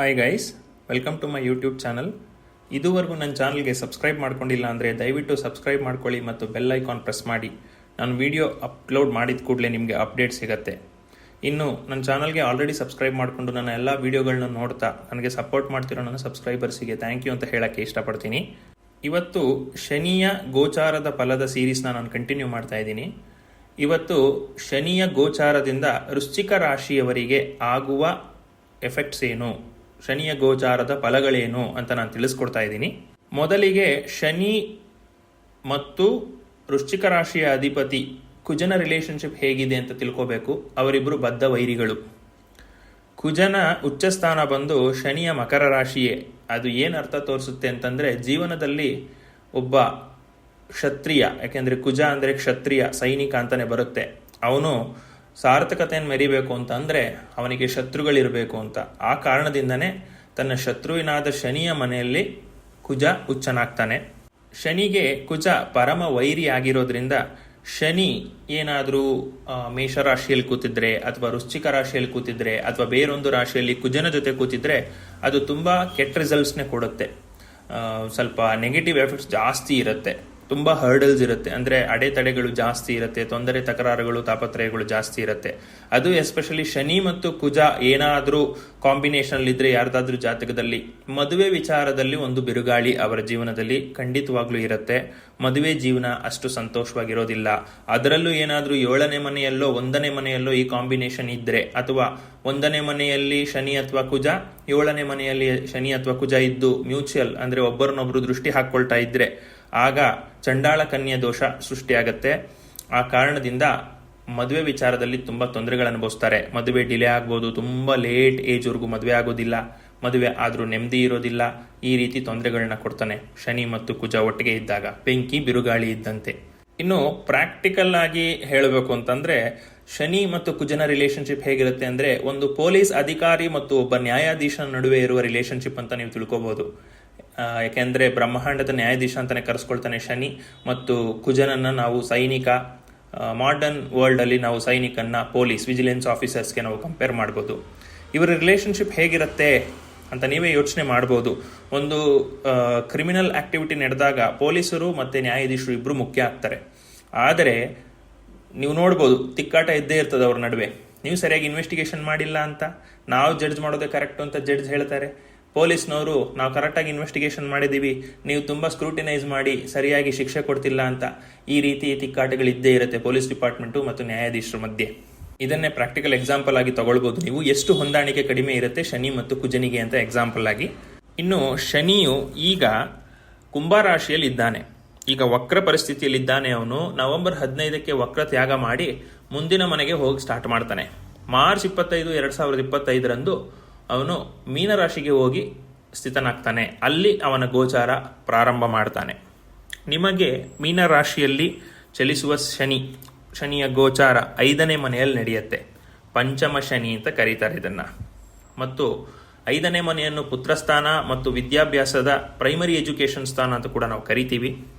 Hi guys, welcome to my YouTube channel. ಇದುವರೆಗೂ ನನ್ನ ಚಾನಲ್ಗೆ ಸಬ್ಸ್ಕ್ರೈಬ್ ಮಾಡ್ಕೊಂಡಿಲ್ಲ ಅಂದರೆ ದಯವಿಟ್ಟು ಸಬ್ಸ್ಕ್ರೈಬ್ ಮಾಡ್ಕೊಳ್ಳಿ ಮತ್ತು ಬೆಲ್ ಐಕಾನ್ ಪ್ರೆಸ್ ಮಾಡಿ. ನಾನು ವಿಡಿಯೋ ಅಪ್ಲೋಡ್ ಮಾಡಿದ ಕೂಡಲೇ ನಿಮಗೆ ಅಪ್ಡೇಟ್ ಸಿಗುತ್ತೆ. ಇನ್ನು ನನ್ನ ಚಾನಲ್ಗೆ ಆಲ್ರೆಡಿ ಸಬ್ಸ್ಕ್ರೈಬ್ ಮಾಡಿಕೊಂಡು ನನ್ನ ಎಲ್ಲ ವೀಡಿಯೋಗಳನ್ನ ನೋಡ್ತಾ ನನಗೆ ಸಪೋರ್ಟ್ ಮಾಡ್ತಿರೋ ನನ್ನ ಸಬ್ಸ್ಕ್ರೈಬರ್ಸಿಗೆ ಥ್ಯಾಂಕ್ ಯು ಅಂತ ಹೇಳೋಕ್ಕೆ ಇಷ್ಟಪಡ್ತೀನಿ. ಇವತ್ತು ಶನಿಯ ಗೋಚಾರದ ಫಲದ ಸೀರೀಸ್ನ ನಾನು ಕಂಟಿನ್ಯೂ ಮಾಡ್ತಾ ಇದ್ದೀನಿ. ಇವತ್ತು ಶನಿಯ ಗೋಚಾರದಿಂದ ವೃಶ್ಚಿಕ ರಾಶಿಯವರಿಗೆ ಆಗುವ ಎಫೆಕ್ಟ್ಸ್ ಏನು, ಶನಿಯ ಗೋಚಾರದ ಫಲಗಳೇನು ಅಂತ ನಾನು ತಿಳಿಸ್ಕೊಡ್ತಾ ಇದ್ದೀನಿ. ಮೊದಲಿಗೆ ಶನಿ ಮತ್ತು ವೃಶ್ಚಿಕ ರಾಶಿಯ ಅಧಿಪತಿ ಕುಜನ ರಿಲೇಶನ್ಶಿಪ್ ಹೇಗಿದೆ ಅಂತ ತಿಳ್ಕೋಬೇಕು. ಅವರಿಬ್ಬರು ಬದ್ಧ ವೈರಿಗಳು. ಕುಜನ ಉಚ್ಚಸ್ಥಾನ ಬಂದು ಶನಿಯ ಮಕರ ರಾಶಿಯೇ. ಅದು ಏನು ಅರ್ಥ ತೋರಿಸುತ್ತೆ ಅಂತಂದರೆ, ಜೀವನದಲ್ಲಿ ಒಬ್ಬ ಕ್ಷತ್ರಿಯ, ಯಾಕೆಂದರೆ ಕುಜ ಅಂದರೆ ಕ್ಷತ್ರಿಯ ಸೈನಿಕ ಅಂತಲೇ ಬರುತ್ತೆ, ಅವನು ಸಾರ್ಥಕತೆಯನ್ನು ಮೆರಿಬೇಕು ಅಂತ ಅಂದರೆ ಅವನಿಗೆ ಶತ್ರುಗಳಿರಬೇಕು ಅಂತ. ಆ ಕಾರಣದಿಂದನೇ ತನ್ನ ಶತ್ರುವಿನಾದ ಶನಿಯ ಮನೆಯಲ್ಲಿ ಕುಜ ಉಚ್ಚನಾಗ್ತಾನೆ. ಶನಿಗೆ ಕುಜ ಪರಮ ವೈರಿ ಆಗಿರೋದ್ರಿಂದ ಶನಿ ಏನಾದರೂ ಮೇಷರಾಶಿಯಲ್ಲಿ ಕೂತಿದ್ರೆ ಅಥವಾ ವೃಶ್ಚಿಕ ರಾಶಿಯಲ್ಲಿ ಕೂತಿದ್ರೆ ಅಥವಾ ಬೇರೊಂದು ರಾಶಿಯಲ್ಲಿ ಕುಜನ ಜೊತೆ ಕೂತಿದ್ರೆ ಅದು ತುಂಬ ಕೆಟ್ಟ ರಿಸಲ್ಟ್ಸ್ನೇ ಕೊಡುತ್ತೆ. ಸ್ವಲ್ಪ ನೆಗೆಟಿವ್ ಎಫೆಕ್ಟ್ಸ್ ಜಾಸ್ತಿ ಇರುತ್ತೆ, ತುಂಬ ಹರ್ಡಲ್ಸ್ ಇರುತ್ತೆ, ಅಂದರೆ ಅಡೆತಡೆಗಳು ಜಾಸ್ತಿ ಇರುತ್ತೆ, ತೊಂದರೆ ತಕರಾರುಗಳು ತಾಪತ್ರಯಗಳು ಜಾಸ್ತಿ ಇರುತ್ತೆ. ಅದು ಎಸ್ಪೆಷಲಿ ಶನಿ ಮತ್ತು ಕುಜ ಏನಾದರೂ ಕಾಂಬಿನೇಷನಲ್ಲಿದ್ದರೆ ಯಾರ್ದಾದ್ರೂ ಜಾತಕದಲ್ಲಿ ಮದುವೆ ವಿಚಾರದಲ್ಲಿ ಒಂದು ಬಿರುಗಾಳಿ ಅವರ ಜೀವನದಲ್ಲಿ ಖಂಡಿತವಾಗ್ಲೂ ಇರುತ್ತೆ. ಮದುವೆ ಜೀವನ ಅಷ್ಟು ಸಂತೋಷವಾಗಿರೋದಿಲ್ಲ. ಅದರಲ್ಲೂ ಏನಾದರೂ 7ನೇ ಮನೆಯಲ್ಲೋ 1ನೇ ಮನೆಯಲ್ಲೋ ಈ ಕಾಂಬಿನೇಷನ್ ಇದ್ದರೆ, ಅಥವಾ 1ನೇ ಮನೆಯಲ್ಲಿ ಶನಿ ಅಥವಾ ಕುಜ, 7ನೇ ಮನೆಯಲ್ಲಿ ಶನಿ ಅಥವಾ ಕುಜ ಇದ್ದು ಮ್ಯೂಚುವಲ್ ಅಂದರೆ ಒಬ್ಬರನ್ನೊಬ್ಬರು ದೃಷ್ಟಿ ಹಾಕ್ಕೊಳ್ತಾ ಇದ್ರೆ ಆಗ ಚಂಡಾಳ ಕನ್ಯೆ ದೋಷ ಸೃಷ್ಟಿಯಾಗತ್ತೆ. ಆ ಕಾರಣದಿಂದ ಮದುವೆ ವಿಚಾರದಲ್ಲಿ ತುಂಬ ತೊಂದರೆಗಳು ಅನುಭವಿಸ್ತಾರೆ. ಮದುವೆ ಡಿಲೇ ಆಗ್ಬೋದು, ತುಂಬ ಲೇಟ್ ಏಜ್ವರೆಗೂ ಮದುವೆ ಆಗೋದಿಲ್ಲ, ಮದುವೆ ಆದರೂ ನೆಮ್ಮದಿ ಇರೋದಿಲ್ಲ. ಈ ರೀತಿ ತೊಂದರೆಗಳನ್ನ ಕೊಡ್ತಾನೆ ಶನಿ ಮತ್ತು ಕುಜ ಒಟ್ಟಿಗೆ ಇದ್ದಾಗ, ಬೆಂಕಿ ಬಿರುಗಾಳಿ ಇದ್ದಂತೆ. ಇನ್ನು ಪ್ರಾಕ್ಟಿಕಲ್ ಆಗಿ ಹೇಳಬೇಕು ಅಂತಂದ್ರೆ, ಶನಿ ಮತ್ತು ಕುಜನ ರಿಲೇಶನ್ಶಿಪ್ ಹೇಗಿರುತ್ತೆ ಅಂದರೆ, ಒಂದು ಪೊಲೀಸ್ ಅಧಿಕಾರಿ ಮತ್ತು ಒಬ್ಬ ನ್ಯಾಯಾಧೀಶನ ನಡುವೆ ಇರುವ ರಿಲೇಶನ್ಶಿಪ್ ಅಂತ ನೀವು ತಿಳ್ಕೋಬಹುದು. ಯಾಕೆಂದರೆ ಬ್ರಹ್ಮಾಂಡದ ನ್ಯಾಯಾಧೀಶ ಅಂತಾನೆ ಕರೆಸ್ಕೊಳ್ತಾನೆ ಶನಿ, ಮತ್ತು ಕುಜನನ್ನ ನಾವು ಸೈನಿಕ, ಮಾಡರ್ನ್ ವರ್ಲ್ಡಲ್ಲಿ ನಾವು ಸೈನಿಕನ್ನ ಪೊಲೀಸ್ ವಿಜಿಲೆನ್ಸ್ ಆಫೀಸರ್ಸ್ಗೆ ನಾವು ಕಂಪೇರ್ ಮಾಡ್ಬೋದು. ಇವರ ರಿಲೇಶನ್ಶಿಪ್ ಹೇಗಿರುತ್ತೆ ಅಂತ ನೀವೇ ಯೋಚನೆ ಮಾಡ್ಬೋದು. ಒಂದು ಕ್ರಿಮಿನಲ್ ಆಕ್ಟಿವಿಟಿ ನಡೆದಾಗ ಪೊಲೀಸರು ಮತ್ತು ನ್ಯಾಯಾಧೀಶರು ಇಬ್ಬರು ಮುಖ್ಯ ಆಗ್ತಾರೆ. ಆದರೆ ನೀವು ನೋಡ್ಬೋದು, ತಿಕ್ಕಾಟ ಇದ್ದೇ ಇರ್ತದೆ ಅವ್ರ ನಡುವೆ. ನೀವು ಸರಿಯಾಗಿ ಇನ್ವೆಸ್ಟಿಗೇಷನ್ ಮಾಡಿಲ್ಲ ಅಂತ ನಾವು ಜಡ್ಜ್ ಮಾಡೋದೇ ಕರೆಕ್ಟು ಅಂತ ಜಡ್ಜ್ ಹೇಳ್ತಾರೆ. ಪೊಲೀಸ್ನವರು ನಾವು ಕರೆಕ್ಟಾಗಿ ಇನ್ವೆಸ್ಟಿಗೇಷನ್ ಮಾಡಿದ್ದೀವಿ, ನೀವು ತುಂಬ ಸ್ಕ್ರೂಟಿನೈಸ್ ಮಾಡಿ ಸರಿಯಾಗಿ ಶಿಕ್ಷೆ ಕೊಡ್ತಿಲ್ಲ ಅಂತ. ಈ ರೀತಿ ತಿಕ್ಕಾಟಗಳಿದ್ದೇ ಇರುತ್ತೆ ಪೊಲೀಸ್ ಡಿಪಾರ್ಟ್ಮೆಂಟು ಮತ್ತು ನ್ಯಾಯಾಧೀಶರ ಮಧ್ಯೆ. ಇದನ್ನೇ ಪ್ರಾಕ್ಟಿಕಲ್ ಎಕ್ಸಾಂಪಲ್ ಆಗಿ ತಗೊಳ್ಬೋದು ನೀವು, ಎಷ್ಟು ಹೊಂದಾಣಿಕೆ ಕಡಿಮೆ ಇರುತ್ತೆ ಶನಿ ಮತ್ತು ಕುಜನಿಗೆ ಅಂತ ಎಕ್ಸಾಂಪಲ್ ಆಗಿ. ಇನ್ನು ಶನಿಯು ಈಗ ಕುಂಭರಾಶಿಯಲ್ಲಿ ಇದ್ದಾನೆ, ಈಗ ವಕ್ರ ಪರಿಸ್ಥಿತಿಯಲ್ಲಿದ್ದಾನೆ. ಅವನು ನವೆಂಬರ್ 15ಕ್ಕೆ ವಕ್ರ ತ್ಯಾಗ ಮಾಡಿ ಮುಂದಿನ ಮನೆಗೆ ಹೋಗಿ ಸ್ಟಾರ್ಟ್ ಮಾಡ್ತಾನೆ. ಮಾರ್ಚ್ 25, 2025ರಂದು ಅವನು ಮೀನರಾಶಿಗೆ ಹೋಗಿ ಸ್ಥಿತನಾಗ್ತಾನೆ. ಅಲ್ಲಿ ಅವನ ಗೋಚಾರ ಪ್ರಾರಂಭ ಮಾಡ್ತಾನೆ. ನಿಮಗೆ ಮೀನರಾಶಿಯಲ್ಲಿ ಚಲಿಸುವ ಶನಿಯ ಗೋಚಾರ 5ನೇ ಮನೆಯಲ್ಲಿ ನಡೆಯುತ್ತೆ. ಪಂಚಮ ಶನಿ ಅಂತ ಕರೀತಾರೆ ಇದನ್ನು. ಮತ್ತು 5ನೇ ಮನೆಯನ್ನು ಪುತ್ರಸ್ಥಾನ ಮತ್ತು ವಿದ್ಯಾಭ್ಯಾಸದ ಪ್ರೈಮರಿ ಎಜುಕೇಷನ್ ಸ್ಥಾನ ಅಂತ ಕೂಡ ನಾವು ಕರಿತೀವಿ.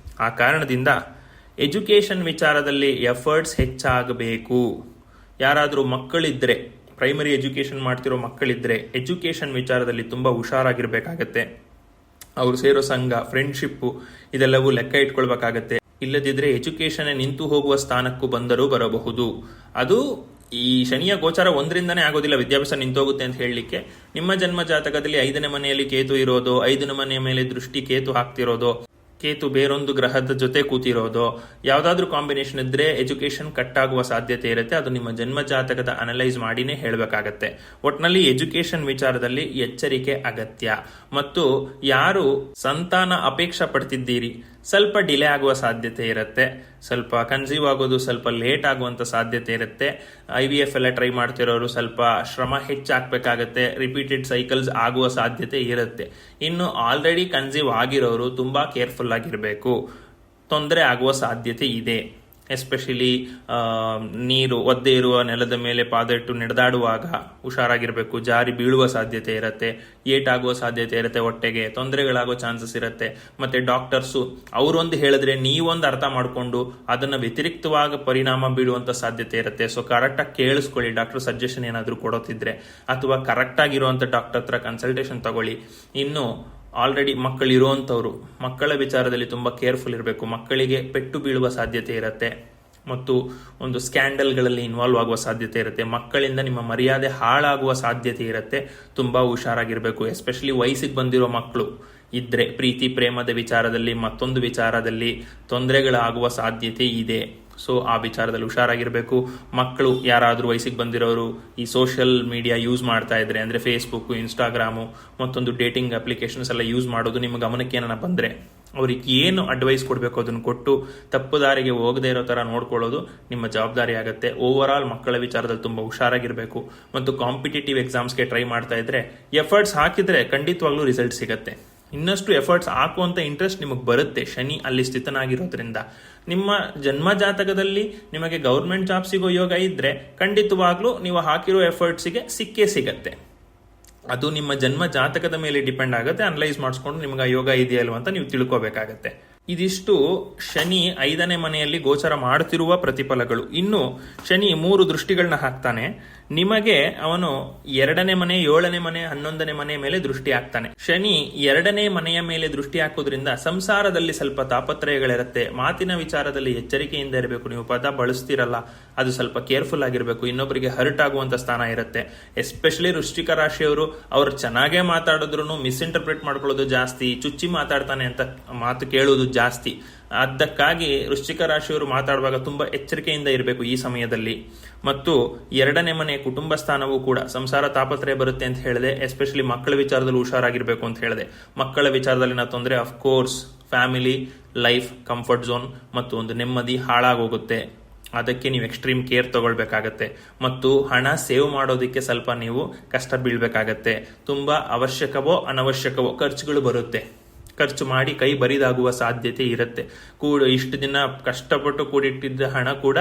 ಆ ಕಾರಣದಿಂದ ಎಜುಕೇಷನ್ ವಿಚಾರದಲ್ಲಿ ಎಫರ್ಟ್ಸ್ ಹೆಚ್ಚಾಗಬೇಕು. ಯಾರಾದರೂ ಮಕ್ಕಳಿದ್ದರೆ, ಪ್ರೈಮರಿ ಎಜುಕೇಷನ್ ಮಾಡ್ತಿರೋ ಮಕ್ಕಳಿದ್ದರೆ ಎಜುಕೇಷನ್ ವಿಚಾರದಲ್ಲಿ ತುಂಬ ಹುಷಾರಾಗಿರ್ಬೇಕಾಗತ್ತೆ. ಅವರು ಸೇರೋ ಸಂಘ, ಫ್ರೆಂಡ್ಶಿಪ್ಪು ಇದೆಲ್ಲವೂ ಲೆಕ್ಕ ಇಟ್ಕೊಳ್ಬೇಕಾಗತ್ತೆ. ಇಲ್ಲದಿದ್ದರೆ ಎಜುಕೇಷನ್ನೇ ನಿಂತು ಹೋಗುವ ಸ್ಥಾನಕ್ಕೂ ಬಂದರೂ ಬರಬಹುದು. ಅದು ಈ ಶನಿಯ ಗೋಚಾರ 1ರಿಂದನೇ ಆಗೋದಿಲ್ಲ ವಿದ್ಯಾಭ್ಯಾಸ ನಿಂತೋಗುತ್ತೆ ಅಂತ ಹೇಳಲಿಕ್ಕೆ. ನಿಮ್ಮ ಜನ್ಮ ಜಾತಕದಲ್ಲಿ 5ನೇ ಮನೆಯಲ್ಲಿ ಕೇತು ಇರೋದು, 5ನೇ ಮನೆಯ ಮೇಲೆ ದೃಷ್ಟಿ ಕೇತು ಹಾಕ್ತಿರೋದು, ಕೇತು ಬೇರೊಂದು ಗ್ರಹದ ಜೊತೆ ಕೂತಿರೋದು, ಯಾವುದಾದ್ರೂ ಕಾಂಬಿನೇಷನ್ ಇದ್ದರೆ ಎಜುಕೇಷನ್ ಕಟ್ ಆಗುವ ಸಾಧ್ಯತೆ ಇರುತ್ತೆ. ಅದು ನಿಮ್ಮ ಜನ್ಮ ಜಾತಕದ ಅನಲೈಸ್ ಮಾಡಿನೇ ಹೇಳಬೇಕಾಗತ್ತೆ. ಒಟ್ಟಿನಲ್ಲಿ ಎಜುಕೇಷನ್ ವಿಚಾರದಲ್ಲಿ ಎಚ್ಚರಿಕೆ ಅಗತ್ಯ. ಮತ್ತು ಯಾರು ಸಂತಾನ ಅಪೇಕ್ಷೆ ಪಡ್ತಿದ್ದೀರಿ, ಸ್ವಲ್ಪ ಡಿಲೇ ಆಗುವ ಸಾಧ್ಯತೆ ಇರುತ್ತೆ. ಸ್ವಲ್ಪ ಕನ್ಸೀವ್ ಆಗೋದು ಸ್ವಲ್ಪ ಲೇಟ್ ಆಗುವಂಥ ಸಾಧ್ಯತೆ ಇರುತ್ತೆ. IVF ಎಲ್ಲ ಟ್ರೈ ಮಾಡ್ತಿರೋರು ಸ್ವಲ್ಪ ಶ್ರಮ ಹೆಚ್ಚಾಗಬೇಕಾಗತ್ತೆ. ರಿಪೀಟೆಡ್ ಸೈಕಲ್ಸ್ ಆಗುವ ಸಾಧ್ಯತೆ ಇರುತ್ತೆ. ಇನ್ನು ಆಲ್ರೆಡಿ ಕನ್ಸೀವ್ ಆಗಿರೋರು ತುಂಬ ಕೇರ್ಫುಲ್ ಆಗಿರಬೇಕು, ತೊಂದರೆ ಆಗುವ ಸಾಧ್ಯತೆ ಇದೆ. ಎಸ್ಪೆಷಲಿ ನೀರು ಒದ್ದೆ ಇರುವ ನೆಲದ ಮೇಲೆ ಪಾದ ಇಟ್ಟು ನಡೆದಾಡುವಾಗ ಹುಷಾರಾಗಿರ್ಬೇಕು. ಜಾರಿ ಬೀಳುವ ಸಾಧ್ಯತೆ ಇರುತ್ತೆ, ಏಟಾಗುವ ಸಾಧ್ಯತೆ ಇರುತ್ತೆ, ಹೊಟ್ಟೆಗೆ ತೊಂದರೆಗಳಾಗೋ ಚಾನ್ಸಸ್ ಇರುತ್ತೆ. ಮತ್ತೆ ಡಾಕ್ಟರ್ಸು ಅವರೊಂದು ಹೇಳಿದ್ರೆ ನೀವೊಂದು ಅರ್ಥ ಮಾಡಿಕೊಂಡು ಅದನ್ನ ವ್ಯತಿರಿಕ್ತವಾಗಿ ಪರಿಣಾಮ ಬೀಳುವಂತ ಸಾಧ್ಯತೆ ಇರುತ್ತೆ. ಸೊ ಕರೆಕ್ಟಾಗಿ ಕೇಳಿಸ್ಕೊಳ್ಳಿ, ಡಾಕ್ಟರ್ ಸಜೆಷನ್ ಏನಾದರೂ ಕೊಡೋತಿದ್ರೆ, ಅಥವಾ ಕರೆಕ್ಟ್ ಆಗಿರುವಂತ ಡಾಕ್ಟರ್ ಹತ್ರ ಕನ್ಸಲ್ಟೇಷನ್ ತಗೊಳ್ಳಿ. ಇನ್ನು ಆಲ್ರೆಡಿ ಮಕ್ಕಳಿರುವಂಥವ್ರು ಮಕ್ಕಳ ವಿಚಾರದಲ್ಲಿ ತುಂಬ ಕೇರ್ಫುಲ್ ಇರಬೇಕು. ಮಕ್ಕಳಿಗೆ ಪೆಟ್ಟು ಬೀಳುವ ಸಾಧ್ಯತೆ ಇರುತ್ತೆ ಮತ್ತು ಒಂದು ಸ್ಕ್ಯಾಂಡಲ್ಗಳಲ್ಲಿ ಇನ್ವಾಲ್ವ್ ಆಗುವ ಸಾಧ್ಯತೆ ಇರುತ್ತೆ. ಮಕ್ಕಳಿಂದ ನಿಮ್ಮ ಮರ್ಯಾದೆ ಹಾಳಾಗುವ ಸಾಧ್ಯತೆ ಇರುತ್ತೆ. ತುಂಬ ಹುಷಾರಾಗಿರಬೇಕು. ಎಸ್ಪೆಷಲಿ ವಯಸ್ಸಿಗೆ ಬಂದಿರೋ ಮಕ್ಕಳು ಇದ್ರೆ ಪ್ರೀತಿ ಪ್ರೇಮದ ವಿಚಾರದಲ್ಲಿ ಮತ್ತೊಂದು ವಿಚಾರದಲ್ಲಿ ತೊಂದರೆಗಳಾಗುವ ಸಾಧ್ಯತೆ ಇದೆ. ಸೊ ಆ ವಿಚಾರದಲ್ಲಿ ಹುಷಾರಾಗಿರಬೇಕು. ಮಕ್ಕಳು ಯಾರಾದರೂ ವಯಸ್ಸಿಗೆ ಬಂದಿರೋರು ಈ ಸೋಷಿಯಲ್ ಮೀಡಿಯಾ ಯೂಸ್ ಮಾಡ್ತಾ ಇದ್ರೆ, ಅಂದರೆ ಫೇಸ್ಬುಕ್, ಇನ್ಸ್ಟಾಗ್ರಾಮು ಮತ್ತೊಂದು ಡೇಟಿಂಗ್ ಅಪ್ಲಿಕೇಶನ್ಸ್ ಎಲ್ಲ ಯೂಸ್ ಮಾಡೋದು ನಿಮ್ಮ ಗಮನಕ್ಕೆ ಏನಾರ ಬಂದರೆ ಅವ್ರಿಗೆ ಏನು ಅಡ್ವೈಸ್ ಕೊಡಬೇಕು ಅದನ್ನು ಕೊಟ್ಟು ತಪ್ಪು ದಾರಿಗೆ ಹೋಗದೆ ಇರೋ ಥರ ನೋಡ್ಕೊಳ್ಳೋದು ನಿಮ್ಮ ಜವಾಬ್ದಾರಿ ಆಗುತ್ತೆ. ಓವರ್ ಆಲ್ ಮಕ್ಕಳ ವಿಚಾರದಲ್ಲಿ ತುಂಬ ಹುಷಾರಾಗಿರಬೇಕು. ಮತ್ತು ಕಾಂಪಿಟೇಟಿವ್ ಎಕ್ಸಾಮ್ಸ್ಗೆ ಟ್ರೈ ಮಾಡ್ತಾ ಇದ್ರೆ ಎಫರ್ಟ್ಸ್ ಹಾಕಿದ್ರೆ ಖಂಡಿತವಾಗ್ಲೂ ರಿಸಲ್ಟ್ ಸಿಗುತ್ತೆ. ಇನ್ನಷ್ಟು ಎಫರ್ಟ್ಸ್ ಹಾಕುವಂಥ ಇಂಟ್ರೆಸ್ಟ್ ನಿಮಗೆ ಬರುತ್ತೆ. ಶನಿ ಅಲ್ಲಿ ಸ್ಥಿತನಾಗಿರೋದ್ರಿಂದ ನಿಮ್ಮ ಜನ್ಮ ಜಾತಕದಲ್ಲಿ ನಿಮಗೆ ಗೌರ್ಮೆಂಟ್ ಜಾಬ್ ಸಿಗೋ ಯೋಗ ಇದ್ರೆ ಖಂಡಿತವಾಗ್ಲೂ ನೀವು ಹಾಕಿರೋ ಎಫರ್ಟ್ಸಿಗೆ ಸಿಕ್ಕೇ ಸಿಗತ್ತೆ. ಅದು ನಿಮ್ಮ ಜನ್ಮ ಜಾತಕದ ಮೇಲೆ ಡಿಪೆಂಡ್ ಆಗುತ್ತೆ. ಅನಲೈಸ್ ಮಾಡಿಸ್ಕೊಂಡು ನಿಮ್ಗೆ ಆ ಯೋಗ ಇದೆಯಲ್ವ ಅಂತ ನೀವು ತಿಳ್ಕೋಬೇಕಾಗತ್ತೆ. ಇದಿಷ್ಟು ಶನಿ 5ನೇ ಮನೆಯಲ್ಲಿ ಗೋಚರ ಮಾಡುತ್ತಿರುವ ಪ್ರತಿಫಲಗಳು. ಇನ್ನು ಶನಿ 3 ದೃಷ್ಟಿಗಳನ್ನ ಹಾಕ್ತಾನೆ. ನಿಮಗೆ ಅವನು 2ನೇ ಮನೆ, 7ನೇ ಮನೆ, 11ನೇ ಮನೆ ಮೇಲೆ ದೃಷ್ಟಿ ಹಾಕ್ತಾನೆ. ಶನಿ 2ನೇ ಮನೆಯ ಮೇಲೆ ದೃಷ್ಟಿ ಹಾಕೋದ್ರಿಂದ ಸಂಸಾರದಲ್ಲಿ ಸ್ವಲ್ಪ ತಾಪತ್ರಯಗಳಿರುತ್ತೆ. ಮಾತಿನ ವಿಚಾರದಲ್ಲಿ ಎಚ್ಚರಿಕೆಯಿಂದ ಇರಬೇಕು. ನೀವು ಪದ ಬಳಸ್ತಿರಲ್ಲ, ಅದು ಸ್ವಲ್ಪ ಕೇರ್ಫುಲ್ ಆಗಿರಬೇಕು. ಇನ್ನೊಬ್ಬರಿಗೆ ಹರ್ಟ್ ಆಗುವಂತ ಸ್ಥಾನ ಇರುತ್ತೆ. ಎಸ್ಪೆಷಲಿ ವೃಶ್ಚಿಕ ರಾಶಿಯವರು ಅವ್ರು ಚೆನ್ನಾಗೇ ಮಾತಾಡಿದ್ರು ಮಿಸ್ಇಂಟರ್ಪ್ರಿಟ್ ಮಾಡ್ಕೊಳ್ಳೋದು ಜಾಸ್ತಿ, ಚುಚ್ಚಿ ಮಾತಾಡ್ತಾನೆ ಅಂತ ಮಾತು ಕೇಳೋದು ಜಾಸ್ತಿ. ಅದಕ್ಕಾಗಿ ವೃಶ್ಚಿಕ ರಾಶಿಯವರು ಮಾತಾಡುವಾಗ ತುಂಬಾ ಎಚ್ಚರಿಕೆಯಿಂದ ಇರಬೇಕು ಈ ಸಮಯದಲ್ಲಿ. ಮತ್ತು 2ನೇ ಮನೆ ಕುಟುಂಬ ಸ್ಥಾನವೂ ಕೂಡ ಸಂಸಾರ ತಾಪತ್ರಯ ಬರುತ್ತೆ ಅಂತ ಹೇಳಿದೆ. ಎಸ್ಪೆಷಲಿ ಮಕ್ಕಳ ವಿಚಾರದಲ್ಲಿ ಹುಷಾರಾಗಿರ್ಬೇಕು ಅಂತ ಹೇಳಿದೆ. ಮಕ್ಕಳ ವಿಚಾರದಲ್ಲಿನ ತೊಂದರೆ of course family life, comfort zone ಮತ್ತು ಒಂದು ನೆಮ್ಮದಿ ಹಾಳಾಗೋಗುತ್ತೆ. ಅದಕ್ಕೆ ನೀವು ಎಕ್ಸ್ಟ್ರೀಮ್ ಕೇರ್ ತಗೊಳ್ಬೇಕಾಗತ್ತೆ. ಮತ್ತು ಹಣ ಸೇವ್ ಮಾಡೋದಕ್ಕೆ ಸ್ವಲ್ಪ ನೀವು ಕಷ್ಟ ಬೀಳ್ಬೇಕಾಗತ್ತೆ. ತುಂಬಾ ಅವಶ್ಯಕವೋ ಅನವಶ್ಯಕವೋ ಖರ್ಚುಗಳು ಬರುತ್ತೆ. ಖರ್ಚು ಮಾಡಿ ಕೈ ಬರಿದಾಗುವ ಸಾಧ್ಯತೆ ಇರುತ್ತೆ. ಇಷ್ಟು ದಿನ ಕಷ್ಟಪಟ್ಟು ಕೂಡಿಟ್ಟಿದ್ದ ಹಣ ಕೂಡ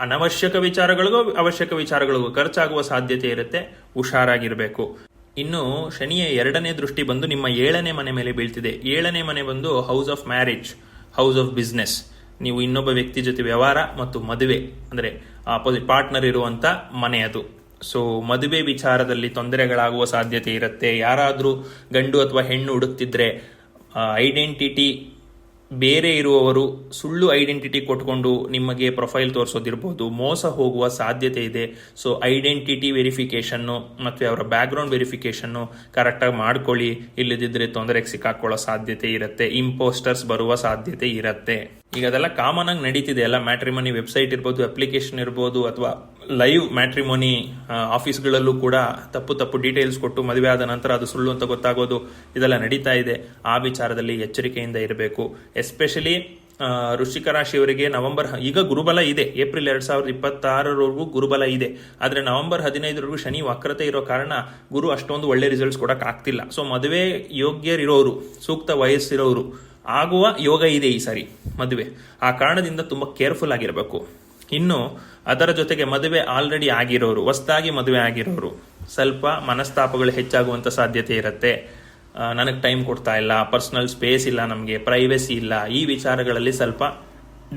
ಅನವಶ್ಯಕ ವಿಚಾರಗಳಿಗೂ ಅವಶ್ಯಕ ವಿಚಾರಗಳಿಗೂ ಖರ್ಚಾಗುವ ಸಾಧ್ಯತೆ ಇರುತ್ತೆ. ಹುಷಾರಾಗಿರ್ಬೇಕು. ಇನ್ನು ಶನಿಯ 2ನೇ ದೃಷ್ಟಿ ಬಂದು ನಿಮ್ಮ 7ನೇ ಮನೆ ಮೇಲೆ ಬೀಳ್ತಿದೆ. 7ನೇ ಮನೆ ಬಂದು house of marriage, house of business. ನೀವು ಇನ್ನೊಬ್ಬ ವ್ಯಕ್ತಿ ಜೊತೆ ವ್ಯವಹಾರ ಮತ್ತು ಮದುವೆ, ಅಂದ್ರೆ ಆಪೋಸಿಟ್ ಪಾರ್ಟ್ನರ್ ಇರುವಂತ ಮನೆ ಅದು. ಸೊ ಮದುವೆ ವಿಚಾರದಲ್ಲಿ ತೊಂದರೆಗಳಾಗುವ ಸಾಧ್ಯತೆ ಇರುತ್ತೆ. ಯಾರಾದ್ರೂ ಗಂಡು ಅಥವಾ ಹೆಣ್ಣು ಹುಡುಕ್ತಿದ್ರೆ ಐಡೆಂಟಿಟಿ ಬೇರೆ ಇರುವವರು ಸುಳ್ಳು ಐಡೆಂಟಿಟಿ ಕೊಟ್ಕೊಂಡು ನಿಮಗೆ ಪ್ರೊಫೈಲ್ ತೋರಿಸೋದಿರ್ಬೋದು, ಮೋಸ ಹೋಗುವ ಸಾಧ್ಯತೆ ಇದೆ. ಸೊ ಐಡೆಂಟಿಟಿ ವೆರಿಫಿಕೇಶನ್ನು ಮತ್ತು ಅವರ ಬ್ಯಾಕ್ಗ್ರೌಂಡ್ ವೆರಿಫಿಕೇಶನ್ನು ಕರೆಕ್ಟಾಗಿ ಮಾಡ್ಕೊಳ್ಳಿ. ಇಲ್ಲದಿದ್ದರೆ ತೊಂದರೆಗೆ ಸಿಕ್ಕಾಕೊಳ್ಳೋ ಸಾಧ್ಯತೆ ಇರುತ್ತೆ. ಇಂಪೋಸ್ಟರ್ಸ್ ಬರುವ ಸಾಧ್ಯತೆ ಇರುತ್ತೆ. ಈಗ ಅದೆಲ್ಲ ಕಾಮನ್ ಆಗಿ ನಡೀತಿದೆ. ಎಲ್ಲ ಮ್ಯಾಟ್ರಿಮನಿ ವೆಬ್ಸೈಟ್ ಇರ್ಬೋದು, ಅಪ್ಲಿಕೇಶನ್ ಇರ್ಬೋದು, ಅಥವಾ ಲೈವ್ ಮ್ಯಾಟ್ರಿಮೋನಿ ಆಫೀಸ್ಗಳಲ್ಲೂ ಕೂಡ ತಪ್ಪು ಡೀಟೇಲ್ಸ್ ಕೊಟ್ಟು ಮದುವೆ ಆದ ನಂತರ ಅದು ಸುಳ್ಳು ಅಂತ ಗೊತ್ತಾಗೋದು ಇದೆಲ್ಲ ನಡೀತಾ ಇದೆ. ಆ ವಿಚಾರದಲ್ಲಿ ಎಚ್ಚರಿಕೆಯಿಂದ ಇರಬೇಕು. ಎಸ್ಪೆಷಲಿ ವೃಶ್ಚಿಕ ರಾಶಿಯವರಿಗೆ ಈಗ ಗುರುಬಲ ಇದೆ. ಏಪ್ರಿಲ್ 2026 ಗುರುಬಲ ಇದೆ. ಆದ್ರೆ ನವೆಂಬರ್ 15 ಶನಿ ವಕ್ರತೆ ಇರೋ ಕಾರಣ ಗುರು ಅಷ್ಟೊಂದು ಒಳ್ಳೆ ರಿಸಲ್ಟ್ಸ್ ಕೊಡಕ್ ಆಗ್ತಿಲ್ಲ. ಸೊ ಮದುವೆ ಯೋಗ್ಯರಿರೋರು, ಸೂಕ್ತ ವಯಸ್ಸಿರೋರು ಆಗುವ ಯೋಗ ಇದೆ ಈ ಸಾರಿ ಮದುವೆ. ಆ ಕಾರಣದಿಂದ ತುಂಬಾ ಕೇರ್ಫುಲ್ ಆಗಿರಬೇಕು. ಇನ್ನು ಅದರ ಜೊತೆಗೆ ಮದುವೆ ಆಲ್ರೆಡಿ ಆಗಿರೋರು, ಹೊಸದಾಗಿ ಮದುವೆ ಆಗಿರೋರು ಸ್ವಲ್ಪ ಮನಸ್ತಾಪಗಳು ಹೆಚ್ಚಾಗುವಂತ ಸಾಧ್ಯತೆ ಇರುತ್ತೆ. ನನಗೆ ಟೈಮ್ ಕೊಡ್ತಾ ಇಲ್ಲ, ಪರ್ಸನಲ್ ಸ್ಪೇಸ್ ಇಲ್ಲ, ನಮಗೆ ಪ್ರೈವೇಸಿ ಇಲ್ಲ, ಈ ವಿಚಾರಗಳಲ್ಲಿ ಸ್ವಲ್ಪ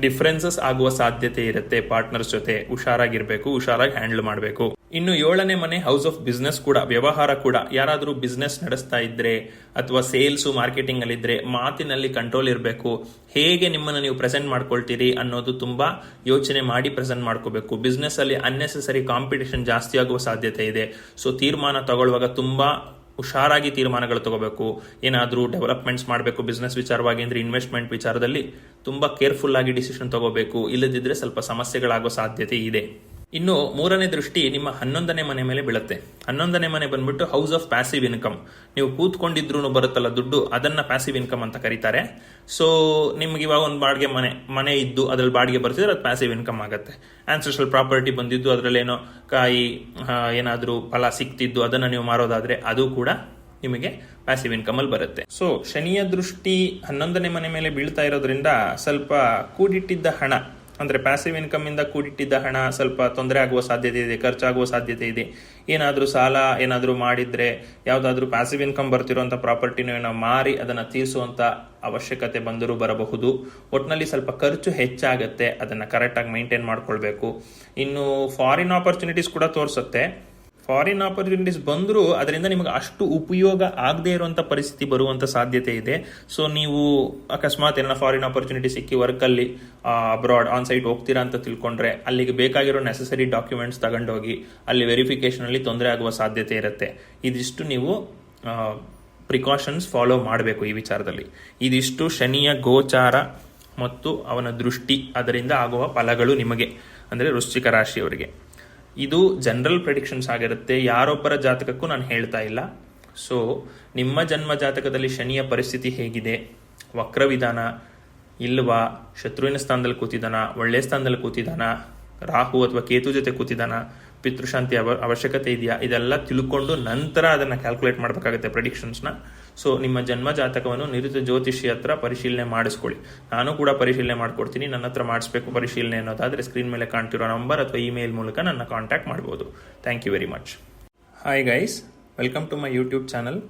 ಡಿಫ್ರೆನ್ಸಸ್ ಆಗುವ ಸಾಧ್ಯತೆ ಇರುತ್ತೆ. ಪಾರ್ಟ್ನರ್ಸ್ ಜೊತೆ ಹುಷಾರಾಗಿರ್ಬೇಕು, ಹುಷಾರಾಗಿ ಹ್ಯಾಂಡಲ್ ಮಾಡಬೇಕು. ಇನ್ನು 7ನೇ ಮನೆ ಹೌಸ್ ಆಫ್ ಬಿಸ್ನೆಸ್ ಕೂಡ, ವ್ಯವಹಾರ ಕೂಡ. ಯಾರಾದರೂ ಬಿಸ್ನೆಸ್ ನಡೆಸ್ತಾ ಇದ್ರೆ ಅಥವಾ ಸೇಲ್ಸ್ ಮಾರ್ಕೆಟಿಂಗ್ ಅಲ್ಲಿ ಇದ್ರೆ ಮಾತಿನಲ್ಲಿ ಕಂಟ್ರೋಲ್ ಇರಬೇಕು. ಹೇಗೆ ನಿಮ್ಮನ್ನು ನೀವು ಪ್ರೆಸೆಂಟ್ ಮಾಡ್ಕೊಳ್ತೀರಿ ಅನ್ನೋದು ತುಂಬಾ ಯೋಚನೆ ಮಾಡಿ ಪ್ರೆಸೆಂಟ್ ಮಾಡ್ಕೋಬೇಕು. ಬಿಸ್ನೆಸ್ ಅಲ್ಲಿ ಅನ್ನೆಸೆಸರಿ ಕಾಂಪಿಟೇಷನ್ ಜಾಸ್ತಿ ಆಗುವ ಸಾಧ್ಯತೆ ಇದೆ. ಸೊ ತೀರ್ಮಾನ ತಗೊಳ್ಳುವಾಗ ತುಂಬಾ ಹುಷಾರಾಗಿ ತೀರ್ಮಾನಗಳು ತಗೋಬೇಕು. ಏನಾದರೂ ಡೆವಲಪ್ಮೆಂಟ್ಸ್ ಮಾಡಬೇಕು ಬಿಸ್ನೆಸ್ ವಿಚಾರವಾಗಿ ಅಂದ್ರೆ ಇನ್ವೆಸ್ಟ್ಮೆಂಟ್ ವಿಚಾರದಲ್ಲಿ ತುಂಬಾ ಕೇರ್ಫುಲ್ ಆಗಿ ಡಿಸಿಷನ್ ತಗೋಬೇಕು. ಇಲ್ಲದಿದ್ರೆ ಸ್ವಲ್ಪ ಸಮಸ್ಯೆಗಳಾಗೋ ಸಾಧ್ಯತೆ ಇದೆ. ಇನ್ನು 3ನೇ ದೃಷ್ಟಿ ನಿಮ್ಮ 11ನೇ ಮನೆ ಮೇಲೆ ಬೀಳುತ್ತೆ. 11ನೇ ಮನೆ ಬಂದ್ಬಿಟ್ಟು ಹೌಸ್ ಆಫ್ ಪ್ಯಾಸಿವ್ ಇನ್ಕಮ್. ನೀವು ಕೂತ್ಕೊಂಡಿದ್ರು ಬರುತ್ತಲ್ಲ ದುಡ್ಡು, ಅದನ್ನ ಪ್ಯಾಸಿವ್ ಇನ್ಕಮ್ ಅಂತ ಕರೀತಾರೆ. ಸೊ ನಿಮ್ಗೆ ಇವಾಗ ಒಂದು ಬಾಡಿಗೆ ಮನೆ ಇದ್ದು ಅದ್ರಲ್ಲಿ ಬಾಡಿಗೆ ಬರ್ತಿದ್ರೆ ಅದು ಪ್ಯಾಸಿವ್ ಇನ್ಕಮ್ ಆಗುತ್ತೆ. ಆನ್ಸೆಸ್ಟ್ರಲ್ ಪ್ರಾಪರ್ಟಿ ಬಂದಿದ್ದು ಅದರಲ್ಲೇನೋ ಕಾಯಿ ಏನಾದ್ರೂ ಫಲ ಸಿಕ್ತಿದ್ದು ಅದನ್ನ ನೀವು ಮಾರೋದಾದ್ರೆ ಅದು ಕೂಡ ನಿಮಗೆ ಪ್ಯಾಸಿವ್ ಇನ್ಕಮ್ ಅಲ್ಲಿ ಬರುತ್ತೆ. ಸೊ ಶನಿಯ ದೃಷ್ಟಿ 11ನೇ ಮನೆ ಮೇಲೆ ಬೀಳ್ತಾ ಇರೋದ್ರಿಂದ ಸ್ವಲ್ಪ ಕೂಡಿಟ್ಟಿದ್ದ ಹಣ ಅಂದರೆ ಪ್ಯಾಸಿವ್ ಇನ್ಕಮಿಂದ ಕೂಡಿಟ್ಟಿದ್ದ ಹಣ ಸ್ವಲ್ಪ ತೊಂದರೆ ಆಗುವ ಸಾಧ್ಯತೆ ಇದೆ, ಖರ್ಚಾಗುವ ಸಾಧ್ಯತೆ ಇದೆ. ಏನಾದರೂ ಸಾಲ ಏನಾದರೂ ಮಾಡಿದರೆ, ಯಾವುದಾದ್ರೂ ಪ್ಯಾಸಿವ್ ಇನ್ಕಮ್ ಬರ್ತಿರೋಂಥ ಪ್ರಾಪರ್ಟಿನೂ ಏನೋ ಮಾರಿ ಅದನ್ನು ತೀರಿಸುವಂಥ ಅವಶ್ಯಕತೆ ಬಂದರೂ ಬರಬಹುದು. ಒಟ್ಟಿನಲ್ಲಿ ಸ್ವಲ್ಪ ಖರ್ಚು ಹೆಚ್ಚಾಗುತ್ತೆ, ಅದನ್ನು ಕರೆಕ್ಟಾಗಿ ಮೈಂಟೈನ್ ಮಾಡ್ಕೊಳ್ಬೇಕು. ಇನ್ನು ಫಾರಿನ್ ಆಪರ್ಚುನಿಟೀಸ್ ಕೂಡ ತೋರಿಸುತ್ತೆ. ಫಾರಿನ್ ಆಪರ್ಚುನಿಟೀಸ್ ಬಂದರೂ ಅದರಿಂದ ನಿಮಗೆ ಅಷ್ಟು ಉಪಯೋಗ ಆಗದೇ ಇರುವಂಥ ಪರಿಸ್ಥಿತಿ ಬರುವಂಥ ಸಾಧ್ಯತೆ ಇದೆ. ಸೊ ನೀವು ಅಕಸ್ಮಾತ್ ಏನೋ ಫಾರಿನ್ ಆಪರ್ಚುನಿಟಿ ಸಿಕ್ಕಿ ವರ್ಕಲ್ಲಿ ಅಬ್ರಾಡ್ ಆನ್ ಸೈಟ್ ಹೋಗ್ತೀರಾ ಅಂತ ತಿಳ್ಕೊಂಡ್ರೆ, ಅಲ್ಲಿಗೆ ಬೇಕಾಗಿರೋ ನೆಸಸರಿ ಡಾಕ್ಯುಮೆಂಟ್ಸ್ ತಗೊಂಡೋಗಿ ಅಲ್ಲಿ ವೆರಿಫಿಕೇಷನಲ್ಲಿ ತೊಂದರೆ ಆಗುವ ಸಾಧ್ಯತೆ ಇರುತ್ತೆ. ಇದಿಷ್ಟು ನೀವು ಪ್ರಿಕಾಷನ್ಸ್ ಫಾಲೋ ಮಾಡಬೇಕು ಈ ವಿಚಾರದಲ್ಲಿ. ಇದಿಷ್ಟು ಶನಿಯ ಗೋಚಾರ ಮತ್ತು ಅವನ ದೃಷ್ಟಿ, ಅದರಿಂದ ಆಗುವ ಫಲಗಳು ನಿಮಗೆ, ಅಂದರೆ ವೃಶ್ಚಿಕ ರಾಶಿಯವರಿಗೆ. ಇದು ಜನರಲ್ ಪ್ರೆಡಿಕ್ಷನ್ಸ್ ಆಗಿರುತ್ತೆ, ಯಾರೊಬ್ಬರ ಜಾತಕಕ್ಕೂ ನಾನು ಹೇಳ್ತಾ ಇಲ್ಲ. ಸೊ ನಿಮ್ಮ ಜನ್ಮ ಜಾತಕದಲ್ಲಿ ಶನಿಯ ಪರಿಸ್ಥಿತಿ ಹೇಗಿದೆ, ವಕ್ರವಿಧಾನ ಇಲ್ವಾ, ಶತ್ರುವಿನ ಸ್ಥಾನದಲ್ಲಿ ಕೂತಿದ್ದಾನ, ಒಳ್ಳೆಯ ಸ್ಥಾನದಲ್ಲಿ ಕೂತಿದ್ದಾನ, ರಾಹು ಅಥವಾ ಕೇತು ಜೊತೆ ಕೂತಿದ್ದಾನ, ಪಿತೃಶಾಂತಿ ಅವಶ್ಯಕತೆ ಇದೆಯಾ, ಇದೆಲ್ಲ ತಿಳ್ಕೊಂಡು ನಂತರ ಅದನ್ನು ಕ್ಯಾಲ್ಕುಲೇಟ್ ಮಾಡಬೇಕಾಗುತ್ತೆ ಪ್ರೆಡಿಕ್ಷನ್ಸ್ನ. ಸೊ ನಿಮ್ಮ ಜನ್ಮ ಜಾತಕವನ್ನು ನಿವೃತ್ತ ಜ್ಯೋತಿಷಿ ಹತ್ರ ಪರಿಶೀಲನೆ ಮಾಡಿಸ್ಕೊಳ್ಳಿ. ನಾನು ಕೂಡ ಪರಿಶೀಲನೆ ಮಾಡ್ಕೊಡ್ತೀನಿ. ನನ್ನ ಹತ್ರ ಮಾಡಿಸ್ಬೇಕು ಪರಿಶೀಲನೆ ಅನ್ನೋದಾದರೆ ಸ್ಕ್ರೀನ್ ಮೇಲೆ ಕಾಣ್ತಿರೋ ನಂಬರ್ ಅಥವಾ ಇಮೇಲ್ ಮೂಲಕ ನನ್ನ ಕಾಂಟ್ಯಾಕ್ಟ್ ಮಾಡ್ಬೋದು. Thank you very much. Hi guys, welcome to my YouTube channel.